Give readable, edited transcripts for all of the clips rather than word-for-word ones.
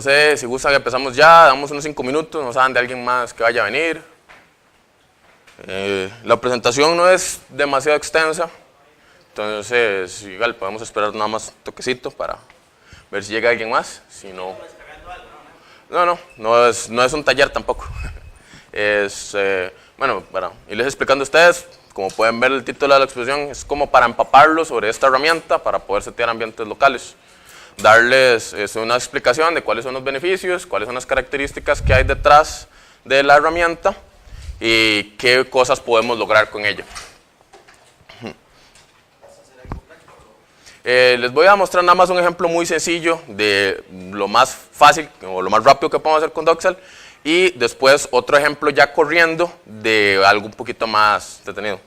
No sé si gustan que empezamos ya, damos unos 5 minutos, no saben de alguien más que vaya a venir. La presentación no es demasiado extensa, entonces igual podemos esperar nada más un toquecito para ver si llega alguien más. Si no, no es un taller tampoco. Es, bueno, para irles explicando a ustedes, como pueden ver el título de la exposición, es como para empaparlos sobre esta herramienta para poder setear ambientes locales. Darles una explicación de cuáles son los beneficios, cuáles son las características que hay detrás de la herramienta y qué cosas podemos lograr con ella. Les voy a mostrar nada más un ejemplo muy sencillo de lo más fácil o lo más rápido que podemos hacer con Docksal y después otro ejemplo ya corriendo de algo un poquito más entretenido.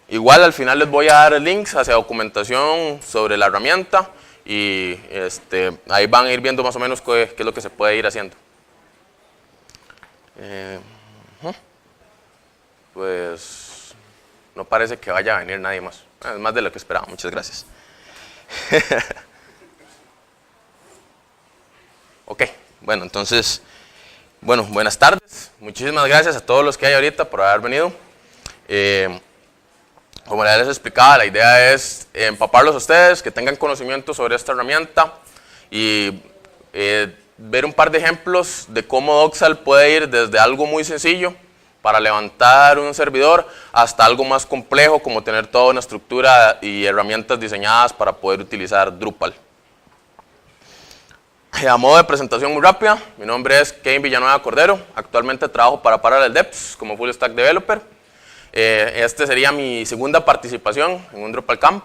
Igual al final les voy a dar links hacia documentación sobre la herramienta y ahí van a ir viendo más o menos qué es lo que se puede ir haciendo. Pues no parece que vaya a venir nadie más. Es más de lo que esperaba, muchas gracias. Ok, bueno, entonces, buenas tardes. Muchísimas gracias a todos los que hay ahorita por haber venido. Como les explicaba, la idea es empaparlos a ustedes, que tengan conocimiento sobre esta herramienta y ver un par de ejemplos de cómo Docksal puede ir desde algo muy sencillo para levantar un servidor hasta algo más complejo como tener toda una estructura y herramientas diseñadas para poder utilizar Drupal. A modo de presentación muy rápida, mi nombre es Kevin Villanueva Cordero, actualmente trabajo para Parallel Devs como Full Stack Developer. Este sería mi segunda participación en un Drupal Camp.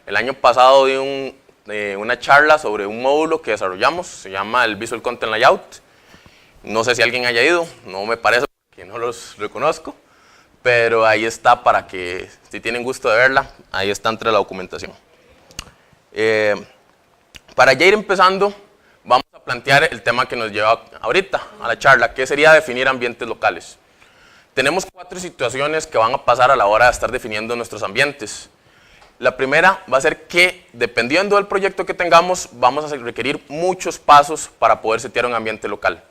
El año pasado di una charla sobre un módulo que desarrollamos, se llama el Visual Content Layout. No sé si alguien haya ido, no me parece que no los reconozco, pero ahí está para que, si tienen gusto de verla, ahí está entre la documentación. Para ya ir empezando, vamos a plantear el tema que nos lleva ahorita a la charla, que sería definir ambientes locales. Tenemos 4 situaciones que van a pasar a la hora de estar definiendo nuestros ambientes. La primera va a ser que, dependiendo del proyecto que tengamos, vamos a requerir muchos pasos para poder setear un ambiente local.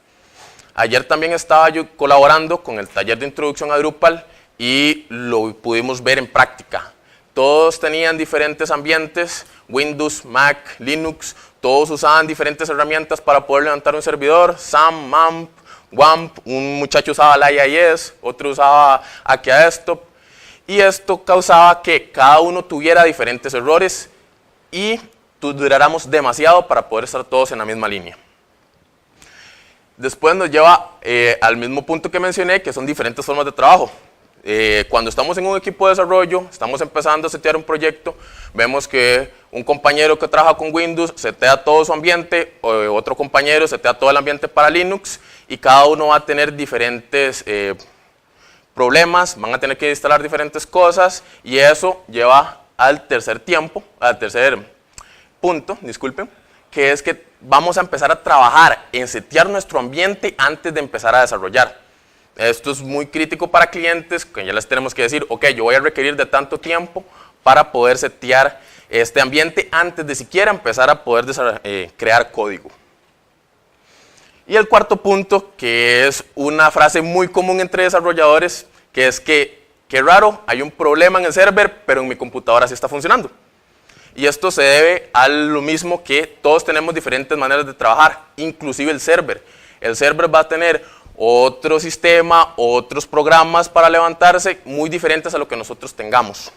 Ayer también estaba yo colaborando con el taller de introducción a Drupal y lo pudimos ver en práctica. Todos tenían diferentes ambientes, Windows, Mac, Linux, todos usaban diferentes herramientas para poder levantar un servidor, SAM, MAMP, WAMP, un muchacho usaba la IIS, otro usaba Akia Desktop, y esto causaba que cada uno tuviera diferentes errores y duráramos demasiado para poder estar todos en la misma línea. Después nos lleva al mismo punto que mencioné, que son diferentes formas de trabajo. Cuando estamos en un equipo de desarrollo, estamos empezando a setear un proyecto, vemos que un compañero que trabaja con Windows setea todo su ambiente, otro compañero setea todo el ambiente para Linux, y cada uno va a tener diferentes problemas, van a tener que instalar diferentes cosas, y eso lleva al tercer punto, disculpen, que es que vamos a empezar a trabajar en setear nuestro ambiente antes de empezar a desarrollar. Esto es muy crítico para clientes, que ya les tenemos que decir, ok, yo voy a requerir de tanto tiempo para poder setear este ambiente antes de siquiera empezar a poder crear código. Y el cuarto punto, que es una frase muy común entre desarrolladores, que es que, qué raro, hay un problema en el server, pero en mi computadora sí está funcionando. Y esto se debe a lo mismo que todos tenemos diferentes maneras de trabajar, inclusive el server. El server va a tener otro sistema, otros programas para levantarse, muy diferentes a lo que nosotros tengamos.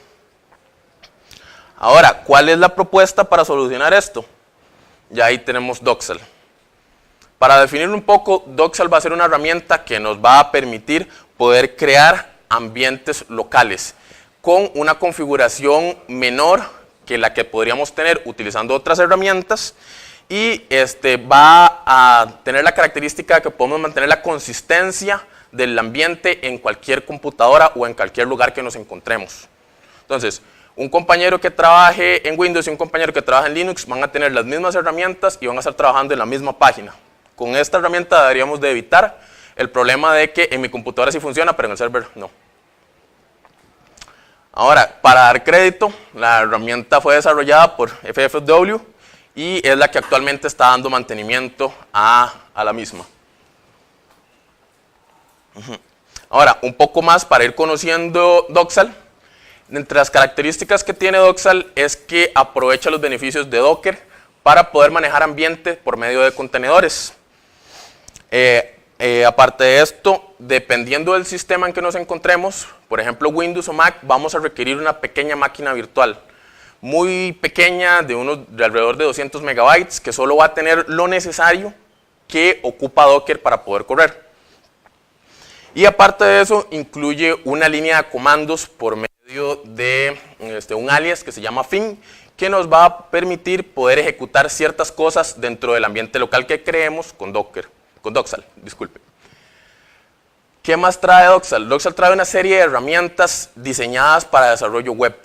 Ahora, ¿cuál es la propuesta para solucionar esto? Ya ahí tenemos Docksal. Para definir un poco, Docksal va a ser una herramienta que nos va a permitir poder crear ambientes locales con una configuración menor que la que podríamos tener utilizando otras herramientas, y va a tener la característica de que podemos mantener la consistencia del ambiente en cualquier computadora o en cualquier lugar que nos encontremos. Entonces, un compañero que trabaje en Windows y un compañero que trabaje en Linux van a tener las mismas herramientas y van a estar trabajando en la misma página. Con esta herramienta deberíamos de evitar el problema de que en mi computadora sí funciona, pero en el server no. Ahora, para dar crédito, la herramienta fue desarrollada por FFW y es la que actualmente está dando mantenimiento a la misma. Ahora, un poco más para ir conociendo Docksal. Entre las características que tiene Docksal es que aprovecha los beneficios de Docker para poder manejar ambiente por medio de contenedores. Aparte de esto, dependiendo del sistema en que nos encontremos, por ejemplo Windows o Mac, vamos a requerir una pequeña máquina virtual, muy pequeña, de alrededor de 200 megabytes, que solo va a tener lo necesario que ocupa Docker para poder correr. Y aparte de eso, incluye una línea de comandos por medio de un alias que se llama fin, que nos va a permitir poder ejecutar ciertas cosas dentro del ambiente local que creemos con Docksal, disculpe. ¿Qué más trae Docksal? Docksal trae una serie de herramientas diseñadas para desarrollo web.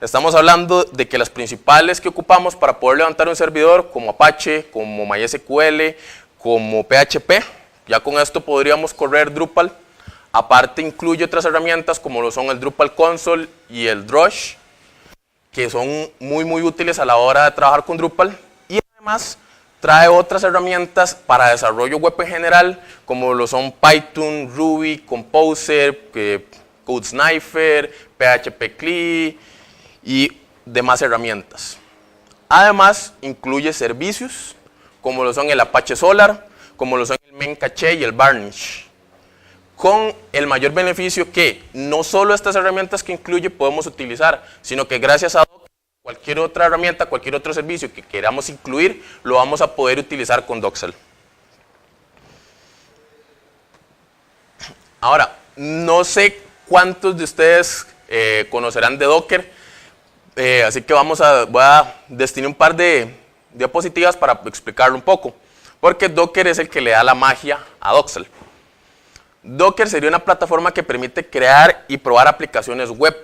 Estamos hablando de que las principales que ocupamos para poder levantar un servidor, como Apache, como MySQL, como PHP, ya con esto podríamos correr Drupal. Aparte incluye otras herramientas como lo son el Drupal Console y el Drush, que son muy útiles a la hora de trabajar con Drupal. Y además trae otras herramientas para desarrollo web en general, como lo son Python, Ruby, Composer, CodeSniper, PHP CLI y demás herramientas. Además incluye servicios como lo son el Apache Solar, como lo son el Memcache y el Varnish, con el mayor beneficio que no solo estas herramientas que incluye podemos utilizar, sino que gracias a Docker, cualquier otra herramienta, cualquier otro servicio que queramos incluir, lo vamos a poder utilizar con Docksal. Ahora, no sé cuántos de ustedes conocerán de Docker, así que voy a destinar un par de diapositivas para explicarlo un poco, porque Docker es el que le da la magia a Docksal. Docker sería una plataforma que permite crear y probar aplicaciones web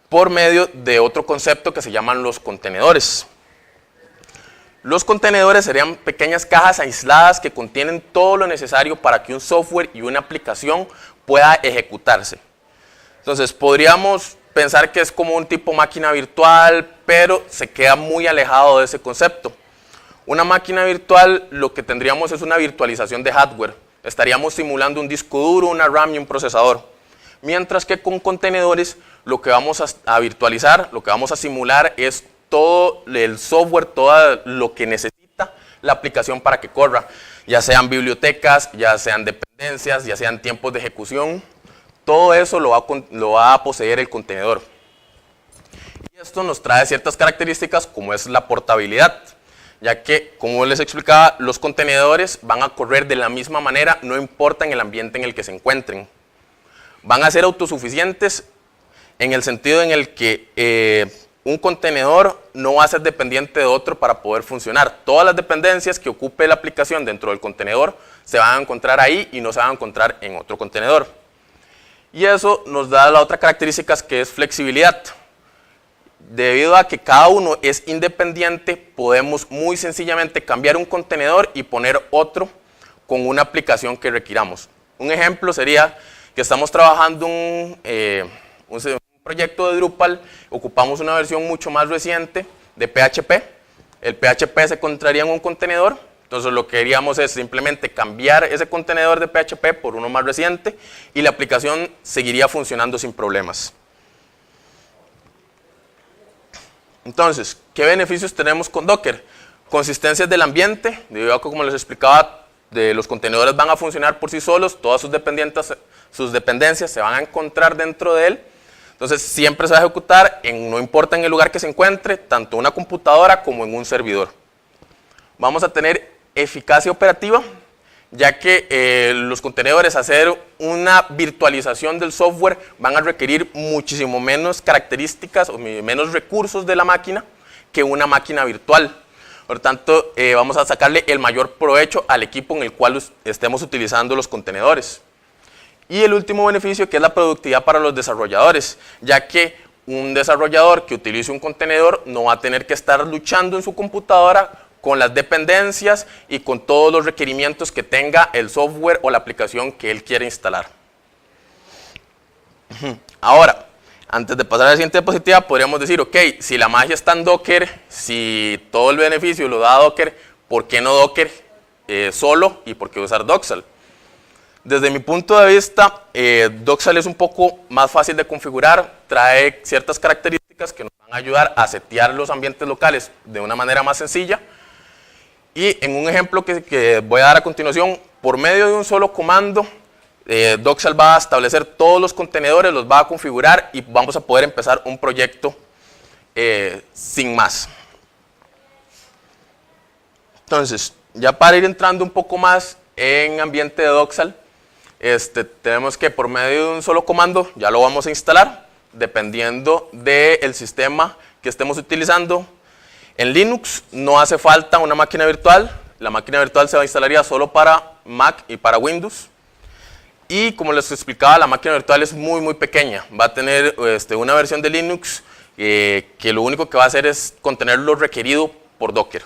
por medio de otro concepto que se llaman los contenedores. Los contenedores serían pequeñas cajas aisladas que contienen todo lo necesario para que un software y una aplicación pueda ejecutarse. Entonces podríamos pensar que es como un tipo máquina virtual, pero se queda muy alejado de ese concepto. Una máquina virtual, lo que tendríamos es una virtualización de hardware. Estaríamos simulando un disco duro, una RAM y un procesador. Mientras que con contenedores, lo que vamos a virtualizar, lo que vamos a simular es todo el software, todo lo que necesita la aplicación para que corra. Ya sean bibliotecas, ya sean dependencias, ya sean tiempos de ejecución. Todo eso lo va a poseer el contenedor. Y esto nos trae ciertas características como es la portabilidad, ya que, como les explicaba, los contenedores van a correr de la misma manera, no importa en el ambiente en el que se encuentren. Van a ser autosuficientes en el sentido en el que un contenedor no va a ser dependiente de otro para poder funcionar. Todas las dependencias que ocupe la aplicación dentro del contenedor se van a encontrar ahí y no se van a encontrar en otro contenedor. Y eso nos da la otra característica, que es flexibilidad. Debido a que cada uno es independiente, podemos muy sencillamente cambiar un contenedor y poner otro con una aplicación que requiramos. Un ejemplo sería que estamos trabajando un proyecto de Drupal, ocupamos una versión mucho más reciente de PHP. El PHP se encontraría en un contenedor, entonces lo que haríamos es simplemente cambiar ese contenedor de PHP por uno más reciente y la aplicación seguiría funcionando sin problemas. Entonces, ¿qué beneficios tenemos con Docker? Consistencia del ambiente, debido a que, como les explicaba, los contenedores van a funcionar por sí solos, todas sus dependencias se van a encontrar dentro de él. Entonces, siempre se va a ejecutar, no importa en el lugar que se encuentre, tanto en una computadora como en un servidor. Vamos a tener eficacia operativa, ya que los contenedores, hacer una virtualización del software, van a requerir muchísimo menos características o menos recursos de la máquina que una máquina virtual. Por tanto, vamos a sacarle el mayor provecho al equipo en el cual estemos utilizando los contenedores. Y el último beneficio, que es la productividad para los desarrolladores, ya que un desarrollador que utilice un contenedor no va a tener que estar luchando en su computadora con las dependencias y con todos los requerimientos que tenga el software o la aplicación que él quiere instalar. Ahora, Antes de pasar a la siguiente diapositiva, podríamos decir, ok, si la magia está en Docker, si todo el beneficio lo da Docker, ¿por qué no Docker solo y por qué usar Docksal? Desde mi punto de vista, Docksal es un poco más fácil de configurar, trae ciertas características que nos van a ayudar a setear los ambientes locales de una manera más sencilla. Y en un ejemplo que voy a dar a continuación, por medio de un solo comando, Docksal va a establecer todos los contenedores, los va a configurar y vamos a poder empezar un proyecto sin más. Entonces, ya para ir entrando un poco más en ambiente de Docksal, tenemos que por medio de un solo comando ya lo vamos a instalar, dependiendo del sistema que estemos utilizando. En Linux no hace falta una máquina virtual, la máquina virtual se instalaría solo para Mac y para Windows. Y como les explicaba, la máquina virtual es muy pequeña, va a tener una versión de Linux que lo único que va a hacer es contener lo requerido por Docker.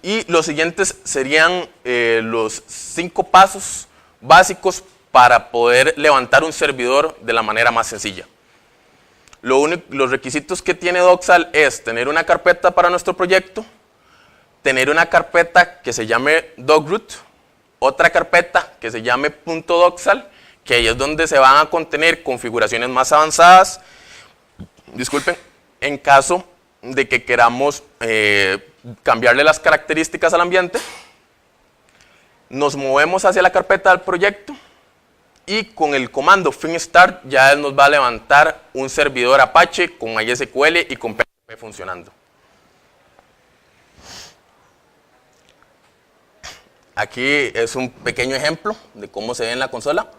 Y los siguientes serían los 5 pasos básicos para poder levantar un servidor de la manera más sencilla. Los requisitos que tiene Docksal es tener una carpeta para nuestro proyecto, tener una carpeta que se llame dockroot, otra carpeta que se llame .docksal, que ahí es donde se van a contener configuraciones más avanzadas, disculpen, en caso de que queramos cambiarle las características al ambiente. Nos movemos hacia la carpeta del proyecto y con el comando finstart ya él nos va a levantar un servidor Apache con MySQL y con PHP funcionando. Aquí es un pequeño ejemplo de cómo se ve en la consola.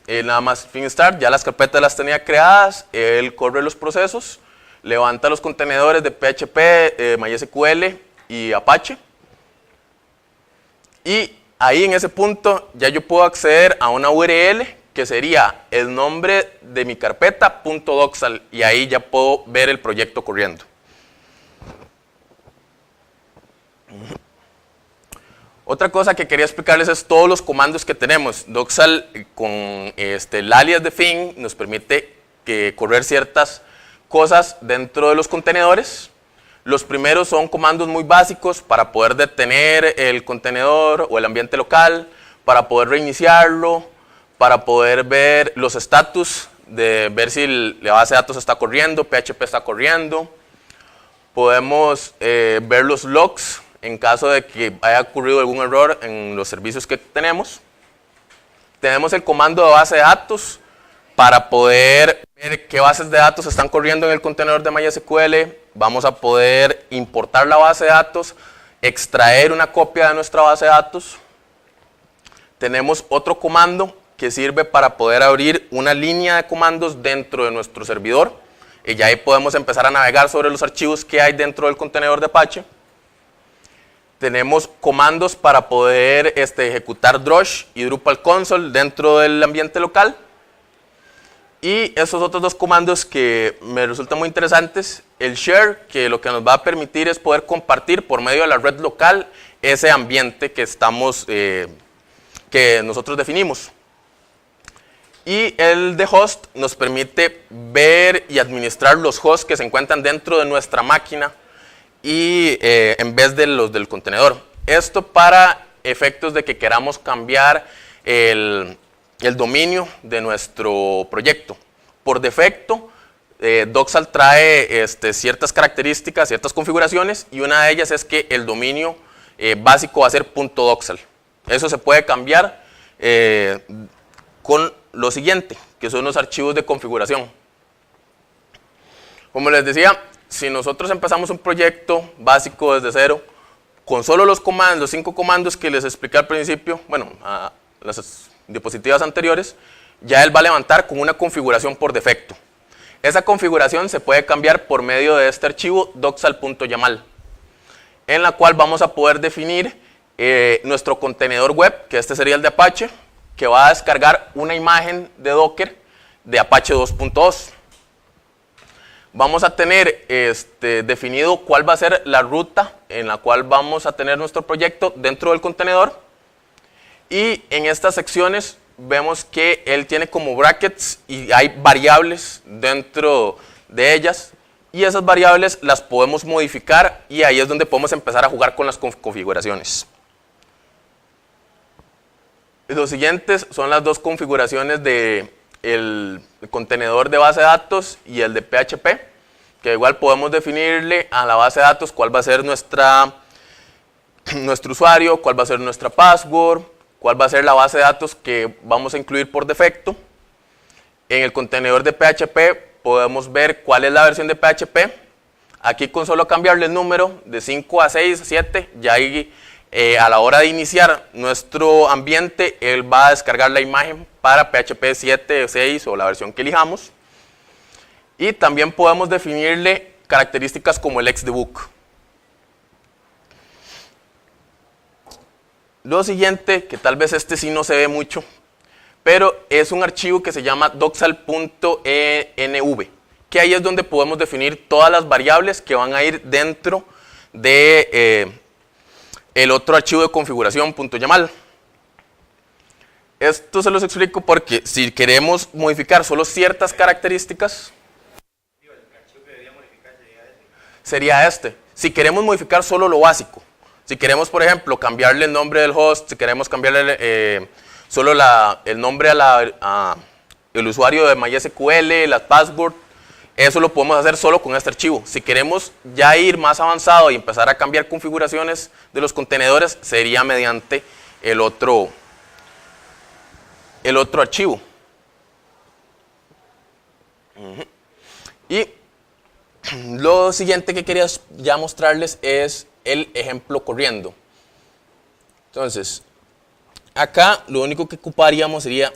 Nada más finstart, ya las carpetas las tenía creadas, él corre los procesos, levanta los contenedores de PHP, MySQL y Apache. Y ahí en ese punto ya yo puedo acceder a una URL que sería el nombre de mi carpeta .docksal y ahí ya puedo ver el proyecto corriendo. Otra cosa que quería explicarles es todos los comandos que tenemos. Docksal con el alias de fin nos permite correr ciertas cosas dentro de los contenedores. Los primeros son comandos muy básicos para poder detener el contenedor o el ambiente local, para poder reiniciarlo, para poder ver los status, de ver si la base de datos está corriendo, PHP está corriendo. Podemos ver los logs en caso de que haya ocurrido algún error en los servicios que tenemos. Tenemos el comando de base de datos para poder ver qué bases de datos están corriendo en el contenedor de MySQL. Vamos a poder importar la base de datos, extraer una copia de nuestra base de datos. Tenemos otro comando que sirve para poder abrir una línea de comandos dentro de nuestro servidor. Y ya ahí podemos empezar a navegar sobre los archivos que hay dentro del contenedor de Apache. Tenemos comandos para poder ejecutar Drush y Drupal console dentro del ambiente local. Y esos otros dos comandos que me resultan muy interesantes, el share, que lo que nos va a permitir es poder compartir por medio de la red local ese ambiente que nosotros definimos. Y el de host nos permite ver y administrar los hosts que se encuentran dentro de nuestra máquina y en vez de los del contenedor. Esto para efectos de que queramos cambiar el dominio de nuestro proyecto. Por defecto, Docksal trae ciertas características, ciertas configuraciones, y una de ellas es que el dominio básico va a ser .docksal. Eso se puede cambiar con lo siguiente, que son los archivos de configuración. Como les decía, si nosotros empezamos un proyecto básico desde cero, con solo los 5 comandos que les expliqué al principio, bueno, a las diapositivas anteriores, ya él va a levantar con una configuración por defecto. Esa configuración se puede cambiar por medio de este archivo docksal.yaml, en la cual vamos a poder definir nuestro contenedor web, que sería el de Apache, que va a descargar una imagen de Docker de Apache 2.2. vamos a tener definido cuál va a ser la ruta en la cual vamos a tener nuestro proyecto dentro del contenedor. Y en estas secciones vemos que él tiene como brackets y hay variables dentro de ellas. Y esas variables las podemos modificar y ahí es donde podemos empezar a jugar con las configuraciones. Los siguientes son las dos configuraciones del contenedor de base de datos y el de PHP, que igual podemos definirle a la base de datos cuál va a ser nuestro usuario, cuál va a ser nuestra password, cuál va a ser la base de datos que vamos a incluir por defecto. En el contenedor de PHP podemos ver cuál es la versión de PHP. Aquí con solo cambiarle el número de 5 a 6, 7, ya ahí a la hora de iniciar nuestro ambiente, él va a descargar la imagen para PHP 7, 6 o la versión que elijamos. Y también podemos definirle características como el Xdebug. Lo siguiente, que tal vez sí no se ve mucho, pero es un archivo que se llama doxal.env, que ahí es donde podemos definir todas las variables que van a ir dentro de el otro archivo de configuración .yamal. Esto se los explico porque si queremos modificar solo ciertas características, el archivo que debería modificar sería este. Si queremos modificar solo lo básico, si queremos, por ejemplo, cambiarle el nombre del host, si queremos cambiarle solo el nombre el usuario de MySQL, las password, eso lo podemos hacer solo con este archivo. Si queremos ya ir más avanzado y empezar a cambiar configuraciones de los contenedores, sería mediante el otro archivo. Y lo siguiente que quería ya mostrarles es el ejemplo corriendo. Entonces, acá lo único que ocuparíamos sería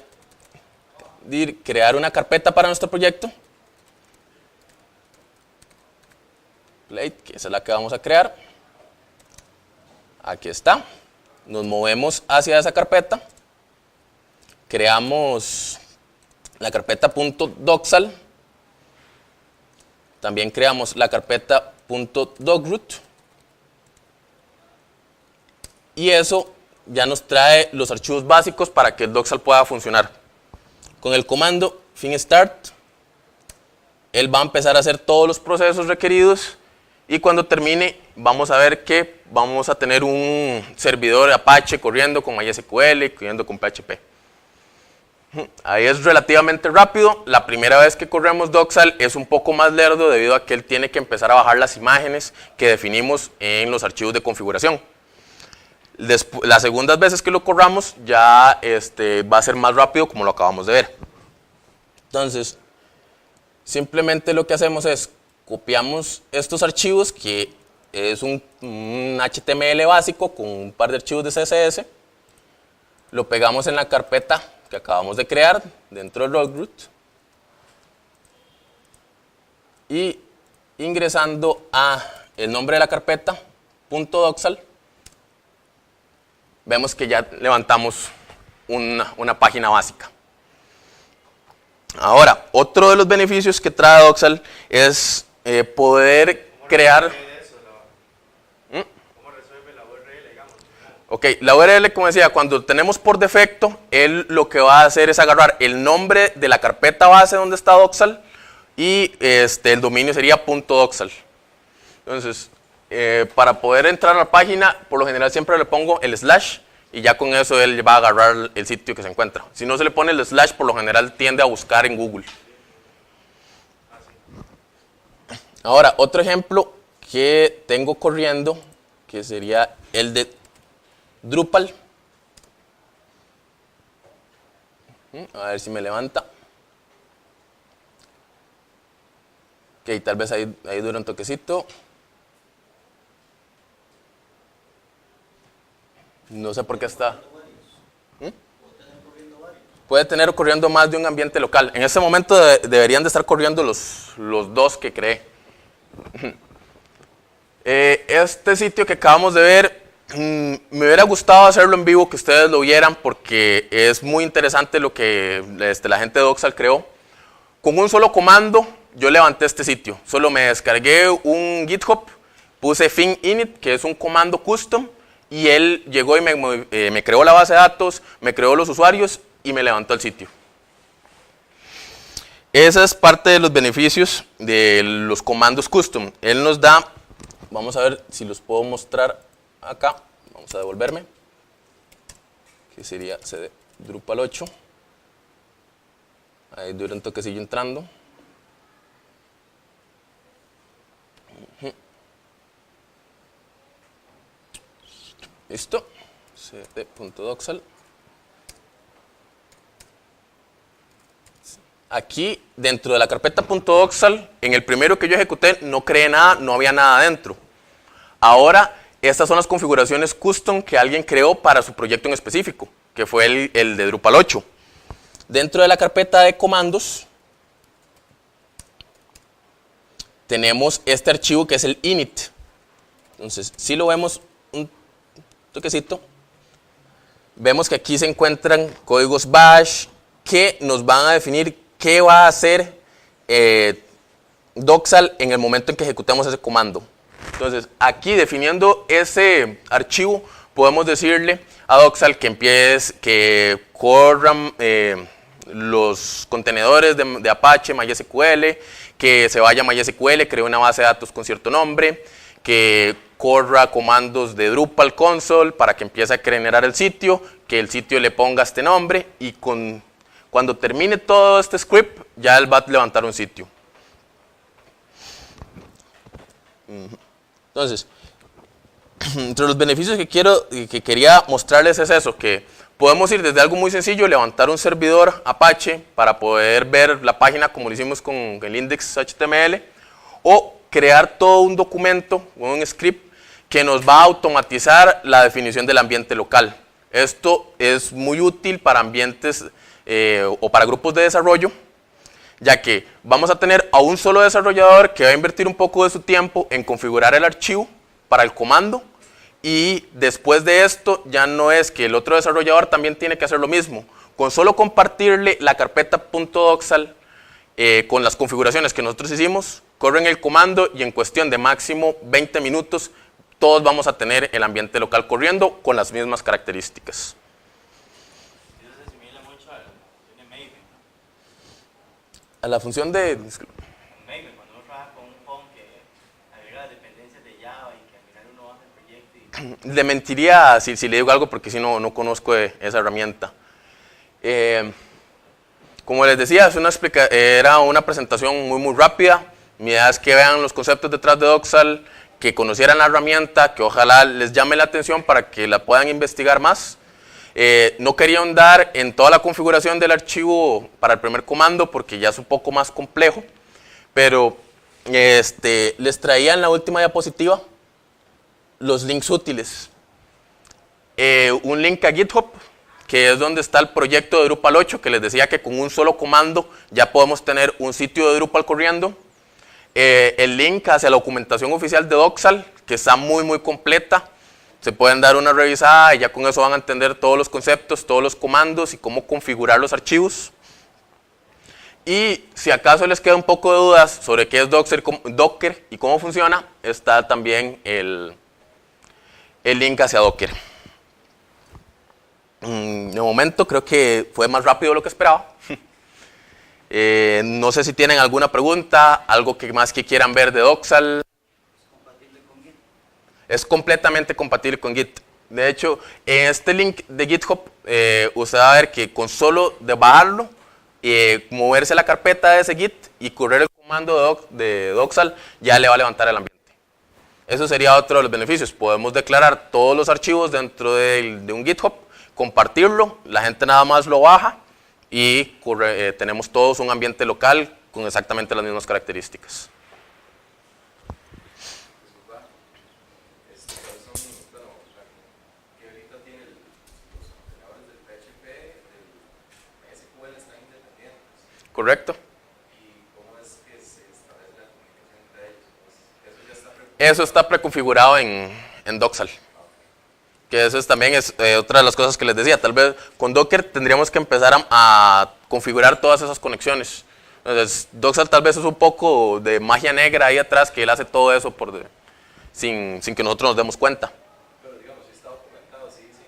crear una carpeta para nuestro proyecto. Que esa es la que vamos a crear. Aquí está. Nos movemos hacia esa carpeta. Creamos la carpeta .doxal. También creamos la carpeta .dogroot. Y eso ya nos trae los archivos básicos para que el doxal pueda funcionar. Con el comando fin_start, él va a empezar a hacer todos los procesos requeridos. Y cuando termine, vamos a ver que vamos a tener un servidor Apache corriendo con MySQL, corriendo con PHP. Ahí es relativamente rápido. La primera vez que corremos Doxal es un poco más lerdo debido a que él tiene que empezar a bajar las imágenes que definimos en los archivos de configuración. Las segundas veces que lo corramos ya va a ser más rápido, como lo acabamos de ver. Entonces, simplemente lo que hacemos es copiamos estos archivos, que es un HTML básico con un par de archivos de CSS, lo pegamos en la carpeta que acabamos de crear dentro del root y ingresando a el nombre de la carpeta .doxal, vemos que ya levantamos una página básica. Ahora, otro de los beneficios que trae Doxal es poder crear... ¿Cómo resuelve la URL, digamos? Ok, la URL, como decía, cuando tenemos por defecto, él lo que va a hacer es agarrar el nombre de la carpeta base donde está Doxal y el dominio sería .doxal. Entonces, para poder entrar a la página, por lo general siempre le pongo el slash y ya con eso él va a agarrar el sitio que se encuentra. Si no se le pone el slash, por lo general tiende a buscar en Google. Ahora, otro ejemplo que tengo corriendo, que sería el de Drupal. A ver si me levanta. Ok, tal vez ahí dura un toquecito. No sé por qué está. Puede tener corriendo más de un ambiente local. En este momento deberían de estar corriendo los dos que creé. Este sitio que acabamos de ver, me hubiera gustado hacerlo en vivo, que ustedes lo vieran, porque es muy interesante lo que la gente de Doxal creó. Con un solo comando yo levanté este sitio. Solo me descargué un GitHub, puse fin init, que es un comando custom, y él llegó y me creó la base de datos, me creó los usuarios y me levantó el sitio. Esa es parte de los beneficios de los comandos custom. Él nos da, vamos a ver si los puedo mostrar acá, vamos a devolverme, que sería cd Drupal 8. Ahí dura un toquecillo entrando. Listo. cd.doxal. Aquí, dentro de la carpeta .doxal, en el primero que yo ejecuté, no creé nada, no había nada dentro. Ahora, estas son las configuraciones custom que alguien creó para su proyecto en específico, que fue el de Drupal 8. Dentro de la carpeta de comandos, tenemos este archivo que es el init. Entonces, si lo vemos un toquecito, vemos que aquí se encuentran códigos bash que nos van a definir qué va a hacer Doxal en el momento en que ejecutemos ese comando. Entonces, aquí definiendo ese archivo, podemos decirle a Doxal que corran los contenedores de Apache, MySQL, que se vaya a MySQL, cree una base de datos con cierto nombre, que corra comandos de Drupal console para que empiece a generar el sitio, que el sitio le ponga este nombre y cuando termine todo este script, ya él va a levantar un sitio. Entonces, entre los beneficios que quería mostrarles es eso, que podemos ir desde algo muy sencillo, levantar un servidor Apache para poder ver la página como lo hicimos con el index.html, o crear todo un documento, un script que nos va a automatizar la definición del ambiente local. Esto es muy útil para ambientes o para grupos de desarrollo, ya que vamos a tener a un solo desarrollador que va a invertir un poco de su tiempo en configurar el archivo para el comando, y después de esto ya no es que el otro desarrollador también tiene que hacer lo mismo. Con solo compartirle la carpeta .doxal con las configuraciones que nosotros hicimos, corren el comando y en cuestión de máximo 20 minutos todos vamos a tener el ambiente local corriendo con las mismas características. A la función de... Maven, cuando uno trabaja con un POM que agrega las dependencias de Java y que al final uno hace el proyecto y... Le mentiría si le digo algo porque si no conozco esa herramienta. Como les decía, era una presentación muy rápida. Mi idea es que vean los conceptos detrás de Doxal, que conocieran la herramienta, que ojalá les llame la atención para que la puedan investigar más. No quería ahondar en toda la configuración del archivo para el primer comando porque ya es un poco más complejo, pero les traía en la última diapositiva los links útiles. Un link a GitHub, que es donde está el proyecto de Drupal 8, que les decía que con un solo comando ya podemos tener un sitio de Drupal corriendo. El link hacia la documentación oficial de Doxal, que está muy completa. Se pueden dar una revisada y ya con eso van a entender todos los conceptos, todos los comandos y cómo configurar los archivos. Y si acaso les queda un poco de dudas sobre qué es Docker y cómo funciona, está también el link hacia Docker. De momento creo que fue más rápido de lo que esperaba. No sé si tienen alguna pregunta, algo más que quieran ver de Doxal. Es completamente compatible con Git. De hecho, en este link de GitHub, usted va a ver que con solo de bajarlo, moverse la carpeta de ese Git y correr el comando de Doxal, ya le va a levantar el ambiente. Eso sería otro de los beneficios. Podemos declarar todos los archivos dentro de un GitHub, compartirlo, la gente nada más lo baja y tenemos todos un ambiente local con exactamente las mismas características. ¿Correcto? ¿Y cómo es que se establece la comunicación entre ellos? Pues, eso ya está Eso está preconfigurado en Doxal. Que eso también es otra de las cosas que les decía. Tal vez con Docker tendríamos que empezar a configurar todas esas conexiones. Entonces, Doxal tal vez es un poco de magia negra ahí atrás, que él hace todo eso sin que nosotros nos demos cuenta. Pero digamos, si está documentado, sí, sí.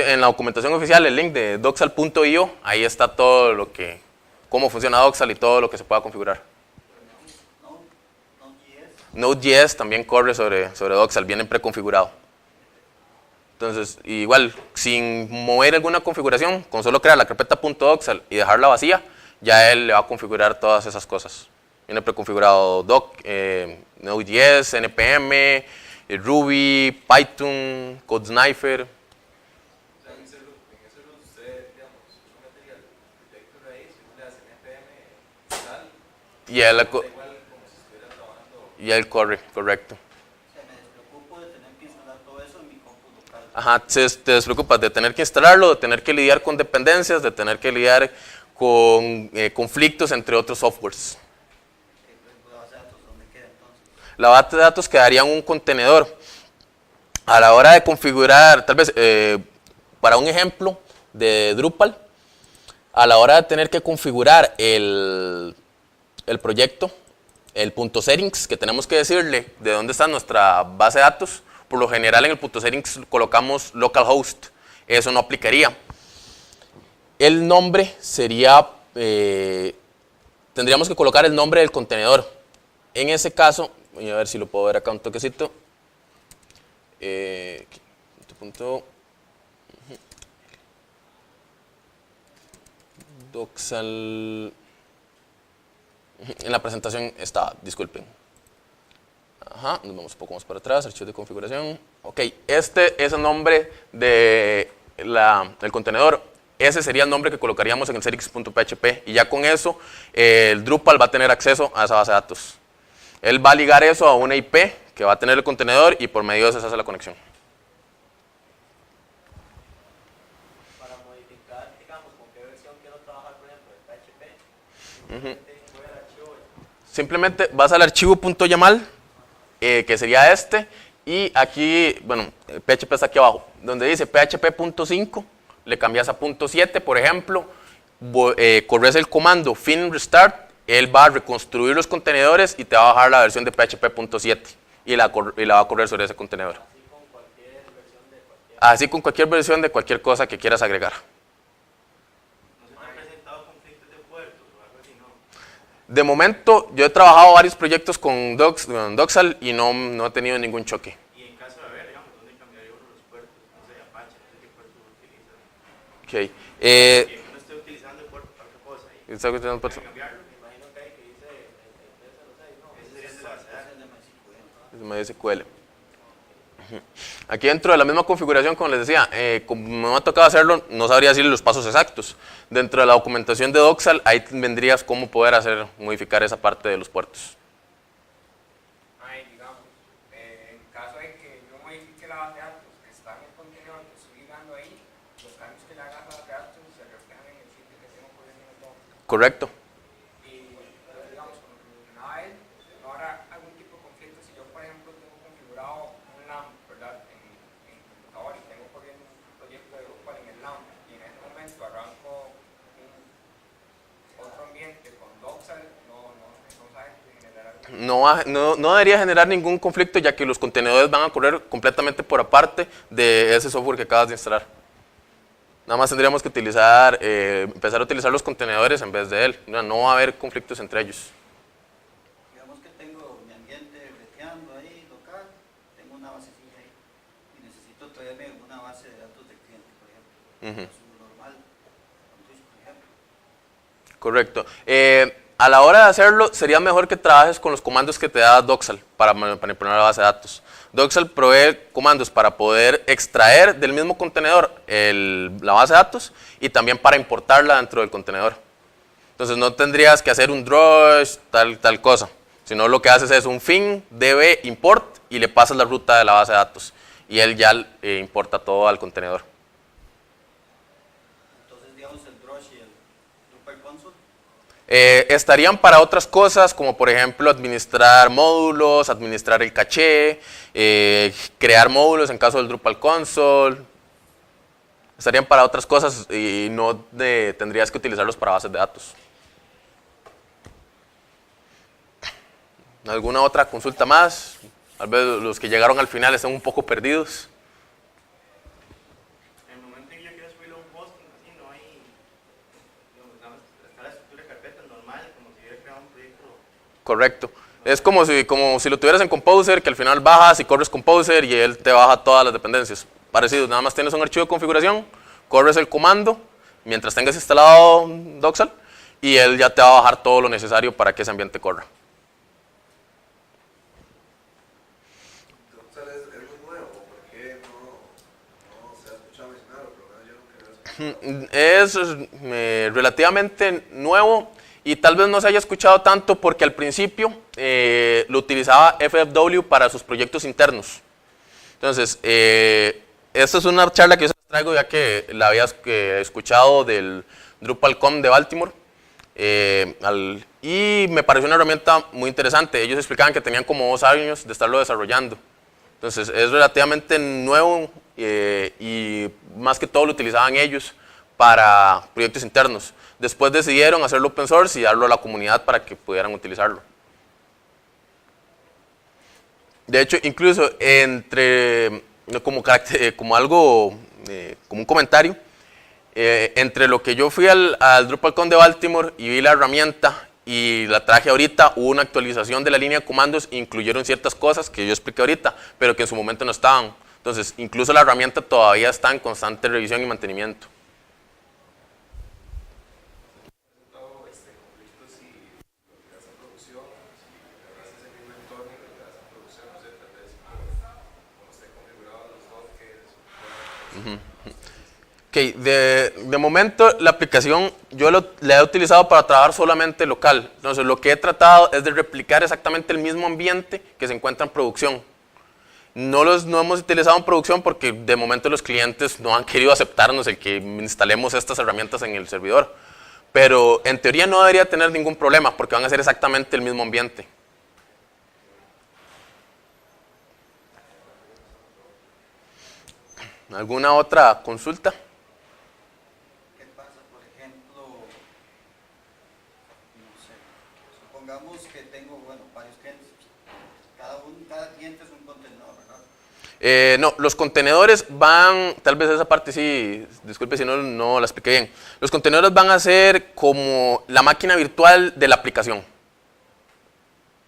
En la documentación oficial, el link de doxal.io, ahí está todo lo que, cómo funciona Doxal y todo lo que se pueda configurar. Node.js también corre sobre Doxal, viene preconfigurado. Entonces, igual, sin mover alguna configuración, con solo crear la carpeta .doxal y dejarla vacía, ya él le va a configurar todas esas cosas. Viene preconfigurado Node.js, NPM, Ruby, Python, CodeSniper. En ese loop usted, digamos, un material directo ahí, si uno le hace NPM tal, Y él, da igual como si estuviera trabajando. y él corre, correcto. O sea, me despreocupo de tener que instalar todo eso en mi compu local. Ajá, te despreocupas de tener que instalarlo, de tener que lidiar con dependencias, de tener que lidiar con conflictos entre otros softwares. La base de datos, ¿dónde queda entonces? La base de datos quedaría en un contenedor. A la hora de configurar, tal vez para un ejemplo de Drupal, a la hora de tener que configurar el proyecto, el .settings, que tenemos que decirle de dónde está nuestra base de datos, por lo general en el .settings colocamos localhost, eso no aplicaría. El nombre sería, tendríamos que colocar el nombre del contenedor. En ese caso, voy a ver si lo puedo ver acá un toquecito. Doxal. En la presentación está, disculpen. Ajá, nos vamos un poco más para atrás, archivos de configuración. Ok, este es el nombre del contenedor. Ese sería el nombre que colocaríamos en el settings.php y ya con eso el Drupal va a tener acceso a esa base de datos. Él va a ligar eso a una IP que va a tener el contenedor y por medio de eso se hace la conexión. Para modificar, digamos, con qué versión quiero trabajar, por ejemplo, de PHP. Voy al archivo. Simplemente vas al archivo .yamal, que sería este, y aquí, bueno, PHP está aquí abajo, donde dice php.5, le cambias a .7, por ejemplo, corres el comando fin restart, él va a reconstruir los contenedores y te va a bajar la versión de php.7 y la va a correr sobre ese contenedor. Así con cualquier versión de cualquier cosa que quieras agregar. ¿No se te han presentado conflictos de puertos o algo así, no? De momento, yo he trabajado varios proyectos con Doxal y no he tenido ningún choque. Y en caso de haber, digamos, ¿dónde cambiaría uno los puertos? No sé, Apache, no sé qué puerto utiliza. Okay. Que uno esté utilizando el puerto para otra cosa. Y ¿Está utilizando el puerto? cambiarlo, me imagino que hay que dice el 306, ¿no? Ese sería el de base de datos de MySQL. MySQL. Aquí dentro de la misma configuración, como les decía, como me ha tocado hacerlo, no sabría decir los pasos exactos. Dentro de la documentación de Doxal, ahí vendrías cómo poder modificar esa parte de los puertos. Ahí, digamos, en caso de que yo modifique la base de datos que está en el contenedor que estoy ligando ahí, los cambios que le haga a la base de datos se reflejan en el sitio que tengo corriendo en el doc. Correcto. Y, digamos, como mencionaba él, no habrá algún tipo de conflicto si yo, por ejemplo, tengo configurado un LAMP, ¿verdad? En mi computador y tengo corriendo un proyecto de Drupal en el LAMP y en ese momento arranco otro ambiente con Doxal, no sabe generar algún No debería generar ningún conflicto, ya que los contenedores van a correr completamente por aparte de ese software que acabas de instalar. Nada más tendríamos que empezar a utilizar los contenedores en vez de él. No va a haber conflictos entre ellos. Digamos que tengo mi ambiente reteando ahí, local, tengo una basecilla ahí y necesito traerme una base de datos de cliente, por ejemplo. Es un normal, con Twitch, por ejemplo. Correcto. A la hora de hacerlo, sería mejor que trabajes con los comandos que te da Doxal para manipular la base de datos. Doxal provee comandos para poder extraer del mismo contenedor la base de datos y también para importarla dentro del contenedor. Entonces no tendrías que hacer un drush, tal cosa, sino lo que haces es un fin db import y le pasas la ruta de la base de datos y él ya importa todo al contenedor. Entonces, digamos, el Drush y el Drupal Console. Estarían para otras cosas, como por ejemplo administrar módulos, administrar el caché, crear módulos en caso del Drupal Console. Estarían para otras cosas y no tendrías que utilizarlos para bases de datos. ¿Alguna otra consulta más? Tal vez los que llegaron al final están un poco perdidos. En el momento en que yo quiero subirlo a un hosting, así no hay, digamos, nada más está la estructura de carpetas normal, como si hubiera creado un proyecto. Correcto. Es como si lo tuvieras en Composer, que al final bajas y corres Composer y él te baja todas las dependencias. Parecido, nada más tienes un archivo de configuración, corres el comando, mientras tengas instalado Docksal, y él ya te va a bajar todo lo necesario para que ese ambiente corra. Docksal es muy nuevo, ¿por qué no se ha escuchado mencionar? Por lo menos yo nunca lo he escuchado. Es relativamente nuevo y tal vez no se haya escuchado tanto porque al principio lo utilizaba FFW para sus proyectos internos. Entonces, esta es una charla que yo les traigo ya que la había escuchado del DrupalCon de Baltimore y me pareció una herramienta muy interesante. Ellos explicaban que tenían como 2 años de estarlo desarrollando. Entonces, es relativamente nuevo y más que todo lo utilizaban ellos para proyectos internos. Después decidieron hacerlo open source y darlo a la comunidad para que pudieran utilizarlo. De hecho, incluso como un comentario, entre lo que yo fui al DrupalCon de Baltimore y vi la herramienta y la traje ahorita, hubo una actualización de la línea de comandos, incluyeron ciertas cosas que yo expliqué ahorita, pero que en su momento no estaban. Entonces, incluso la herramienta todavía está en constante revisión y mantenimiento. Conflictos si lo que das en producción, si agarras ese mismo entorno y lo que das en producción, no sé, tal vez como esté configurado los dockers. Ok, de momento la aplicación yo la he utilizado para trabajar solamente local. Entonces lo que he tratado es de replicar exactamente el mismo ambiente que se encuentra en producción. No hemos utilizado en producción porque de momento los clientes no han querido aceptarnos el que instalemos estas herramientas en el servidor. Pero en teoría no debería tener ningún problema porque van a ser exactamente el mismo ambiente. ¿Alguna otra consulta? ¿Qué pasa, por ejemplo? No sé, supongamos que tengo, bueno, varios clientes. Cada cliente es un contenedor, ¿verdad? No, los contenedores van, tal vez esa parte sí, disculpe si no la expliqué bien. Los contenedores van a ser como la máquina virtual de la aplicación.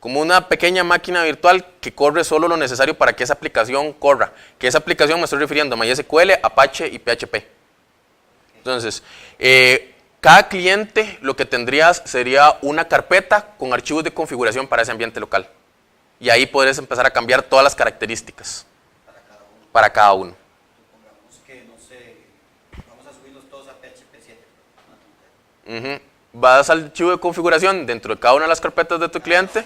Como una pequeña máquina virtual que corre solo lo necesario para que esa aplicación corra. Que esa aplicación me estoy refiriendo a MySQL, Apache y PHP. Entonces, cada cliente lo que tendrías sería una carpeta con archivos de configuración para ese ambiente local. Y ahí podrías empezar a cambiar todas las características para cada uno. Supongamos que, no sé, vamos a subirlos todos a PHP 7. Vas al archivo de configuración dentro de cada una de las carpetas de tu cliente.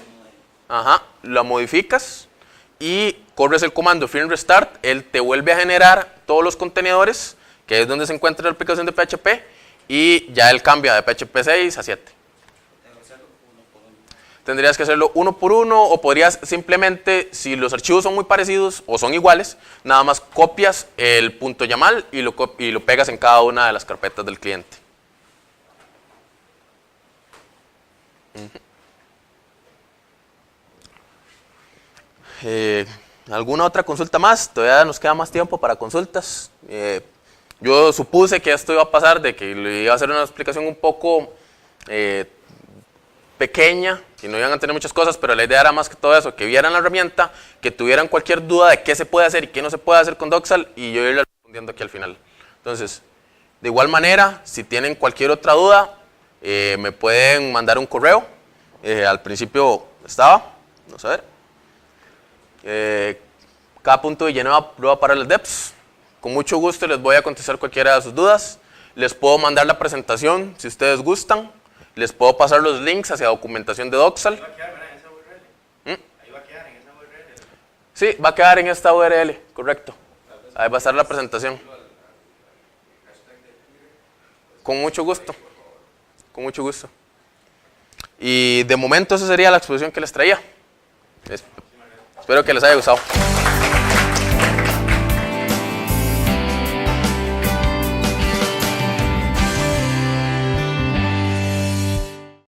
La modificas y corres el comando firm restart, él te vuelve a generar todos los contenedores, que es donde se encuentra la aplicación de PHP, y ya él cambia de PHP 6 a 7. Tengo que hacerlo uno por uno. Tendrías que hacerlo uno por uno, o podrías simplemente, si los archivos son muy parecidos o son iguales, nada más copias el punto YAML y lo pegas en cada una de las carpetas del cliente. ¿Alguna otra consulta más? Todavía nos queda más tiempo para consultas. Yo supuse que esto iba a pasar, de que le iba a hacer una explicación un poco pequeña, que no iban a tener muchas cosas, pero la idea era más que todo eso, que vieran la herramienta, que tuvieran cualquier duda de qué se puede hacer y qué no se puede hacer con Docksal, y yo irle respondiendo aquí al final. Entonces, de igual manera, si tienen cualquier otra duda, me pueden mandar un correo. Al principio estaba, vamos a ver. K.Villanueva prueba para los devs. Con mucho gusto les voy a contestar cualquiera de sus dudas. Les puedo mandar la presentación si ustedes gustan. Les puedo pasar los links hacia documentación de Docksal. Ahí va a quedar, ¿verdad? En esa URL. Ahí va a quedar en esa URL. Sí, va a quedar en esta URL, correcto. Ahí va a estar la presentación. Con mucho gusto. Con mucho gusto. Y de momento esa sería la exposición que les traía. Espero que les haya gustado.